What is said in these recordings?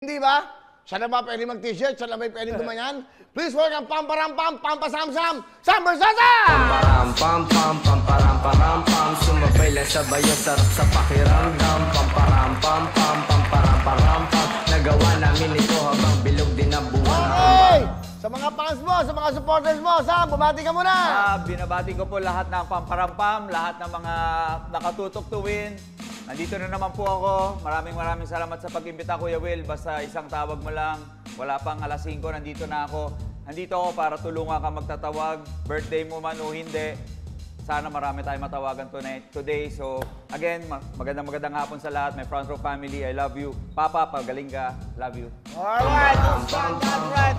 Hindi ba? Siya na ba pwede mag-t-shirt? Siya na ba pwede gumanyan? Please welcome Pamparampam, Pampasamsam, Sam Bersasa! Pamparampam, pamparamparampam, sumabay lang sa bayo, sarap sa pakiramdam. Pamparampam, pamparamparampam, nagawa namin ito habang bilog din ang buwan. Okay! Sa mga fans mo, sa mga supporters mo, Sam, bumati ka muna! Binabati ko po lahat ng Pamparampam, lahat ng mga nakatutok to win. Nandito na naman po ako. Maraming salamat sa pag-imbita, Kuya Will. Basta isang tawag mo lang. Wala pang alas 5, nandito na ako. Nandito ako para tulungan ka magtatawag. Birthday mo man o hindi. Sana marami tayong matawagan today. So, again, magandang hapon sa lahat. My front row family, I love you. Papa, pagaling ka. Love you. Alright, that's right.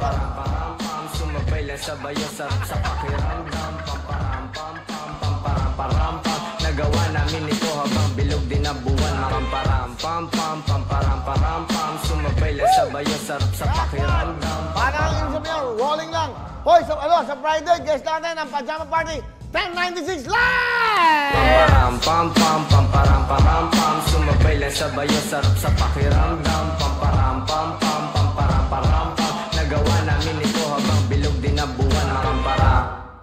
Sumabay lang sa bayo, sarap sa pakiramdam. Pamparampam, pamparamparampam, nagawa namin ito habang bilog din ang buwan. Pamparampam, pamparamparampam, sumabay lang sa bayo, sarap sa pakiramdam. Parang yung sabi niya, rolling lang. Hoy, sa Friday, guest natin ang Pajama Party 1096 Live! Pamparampam, pamparamparampam, sumabay lang sa bayo, sarap sa pakiramdam. Pamparampam, pamparamparampam, nagawa namin ito habang bilog din ang buwan.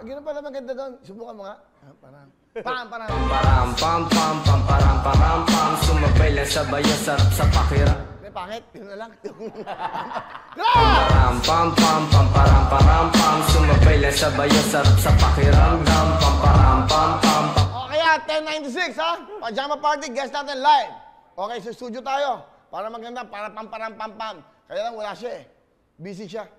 Gano'n pala maganda doon. Subukan mo nga. Parang. Pamparampam, pamparamparampam, sumabay lang sa bayo, sarap sa pakiramdam. May pangit. Yun na lang. Pamparampam, pamparamparampam, sumabay lang sa bayo, sarap sa pakiramdam. Pamparampam, O kaya, 1096 ha? Pajama Party, guest natin live. Okay, sa studio tayo. Para maganda, para pamparampam. Kaya lang wala siya eh. Busy siya.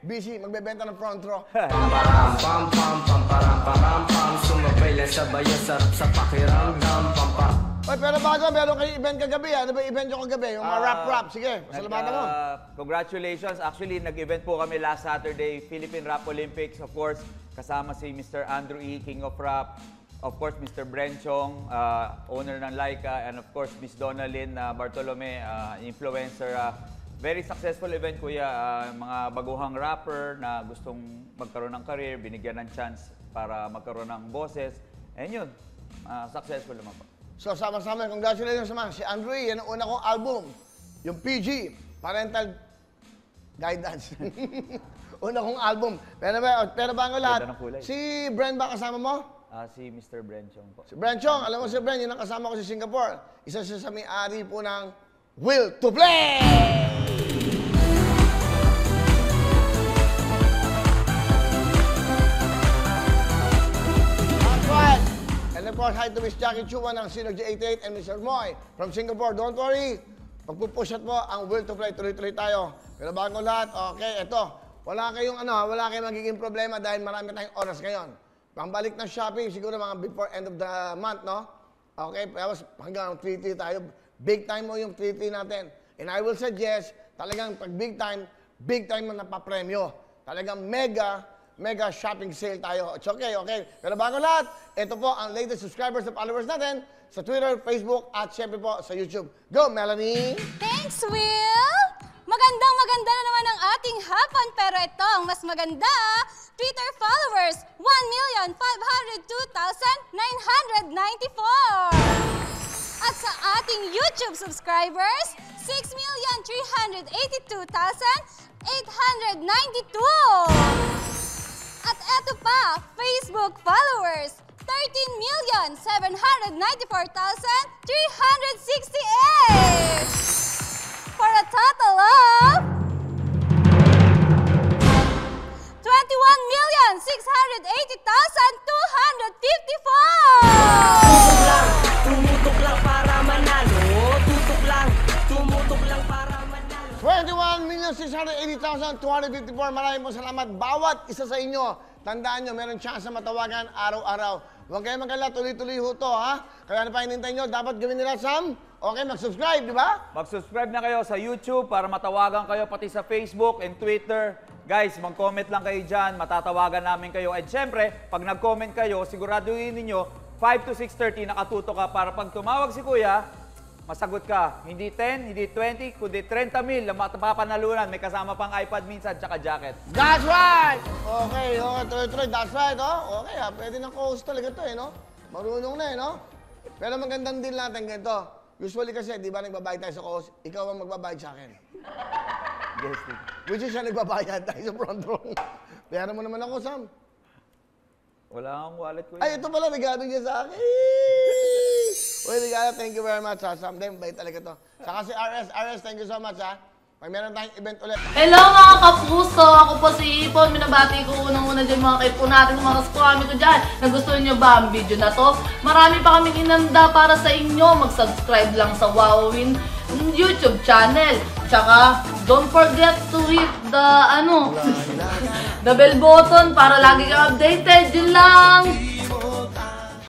Busy, magbebenta ng front row. Pamparampam, pamparamparampam, sumabay lang sa bayo, sarap sa pakiramdam. Oy, pero bago, meron kayo event kagabi. Ano ba event nyo kagabi? Yung mga rap-rap. Sige, pasalamatan mo. Congratulations. Actually, nag-event po kami last Saturday, Philippine Rap Olympics. Of course, kasama si Mr. Andrew E., King of Rap. Of course, Mr. Brenchong, owner ng Laika. And of course, Miss Donalyn Bartolome, influencer. Very successful event, Kuya. Mga baguhang rapper na gustong magkaroon ng career, binigyan ng chance para magkaroon ng boses. And yun, successful naman po. So, sama-sama, congratulations naman. Si Andrew, yan ang una kong album. Yung PG, Parental Guidance. Una kong album. Pero bago lahat, Ganda ng kulay. si Bren ba kasama mo? Si Mr. Brenchong po. Si Brenchong, alam mo si Bren, yun ang kasama ko sa Singapore. Isa siya sa may-ari po ng Will to Play! That's right! And of course, hi to Miss Jackie Chua ng Sinog J88 and Mr. Moy from Singapore. Don't worry, pagpupushat mo ang Will to Play, tuloy-tuloy tayo. Pero bago lahat, okay, eto, wala kayong magiging problema dahil marami tayong oras ngayon. Pambalik ng shopping, siguro mga before end of the month, no? Okay, tapos hanggang 3-3 tayo. Big time mo yung 3-3 natin. And I will suggest, talagang pag big time mo napapremyo. Talagang mega shopping sale tayo. It's okay. Pero bago lahat, ito po ang latest subscribers at followers natin sa Twitter, Facebook, at syempre po sa YouTube. Go, Melanie! Thanks, Will! Maganda na naman ang ating hapon, pero ito ang mas maganda. Twitter followers, 1,502,994. At sa ating YouTube subscribers, 6,382,892. At eto pa, Facebook followers, 13,794,368. For a total of 21,680,254! Tumutok lang para manalo, tutok lang, tumutok lang para manalo. 21,680,254. Maraming po salamat. Bawat isa sa inyo, tandaan nyo, meron chance na matawagan araw-araw. Huwag kayo magkala, tuloy-tuloy ho to, ha? Kaya ano pa hinintay nyo, dapat gawin nila, Sam? Okay, mag-subscribe, di ba? Mag-subscribe na kayo sa YouTube para matawagan kayo pati sa Facebook and Twitter. Guys, mag-comment lang kayo dyan, matatawagan namin kayo. And syempre, pag nag-comment kayo, siguraduhin ninyo, 5 to 6:30 nakatuto ka para pag tumawag si Kuya, masagot ka. Hindi 10, hindi 20, kundi 30,000 na mapapanalunan. May kasama pang iPad minsan, tsaka jacket. That's right! Okay, tuloy-tuloy, that's right, oh. Okay, pwede ng co-host talaga to, no? Marunong na, no? Pero magandang deal natin ganito. Usually kasi, di ba nagbabayad tayo sa co-host, ikaw ang magbabayad sa akin. Yes, Steve. Which is siya nagbabayad tayo sa front row. Bayaran mo naman ako, Sam. Wala akong wallet ko. Ay, ito pala, regalo niya sa akin. Uy, regalo, thank you very much, ha. Sam, bait talaga to. Saka si RS, thank you so much, ha. Pag meron tayong event ulit. Hello mga kapuso! Ako po si Ipon. Minabati ko unang-una dyan mga kaipo natin, mga kaskwami ko dyan. Nagustuhan nyo ba ang video na to? Marami pa kaming inanda para sa inyo. Mag-subscribe lang sa Wowin YouTube channel. Tsaka, don't forget to hit the, the bell button para lagi kang updated. Yun lang!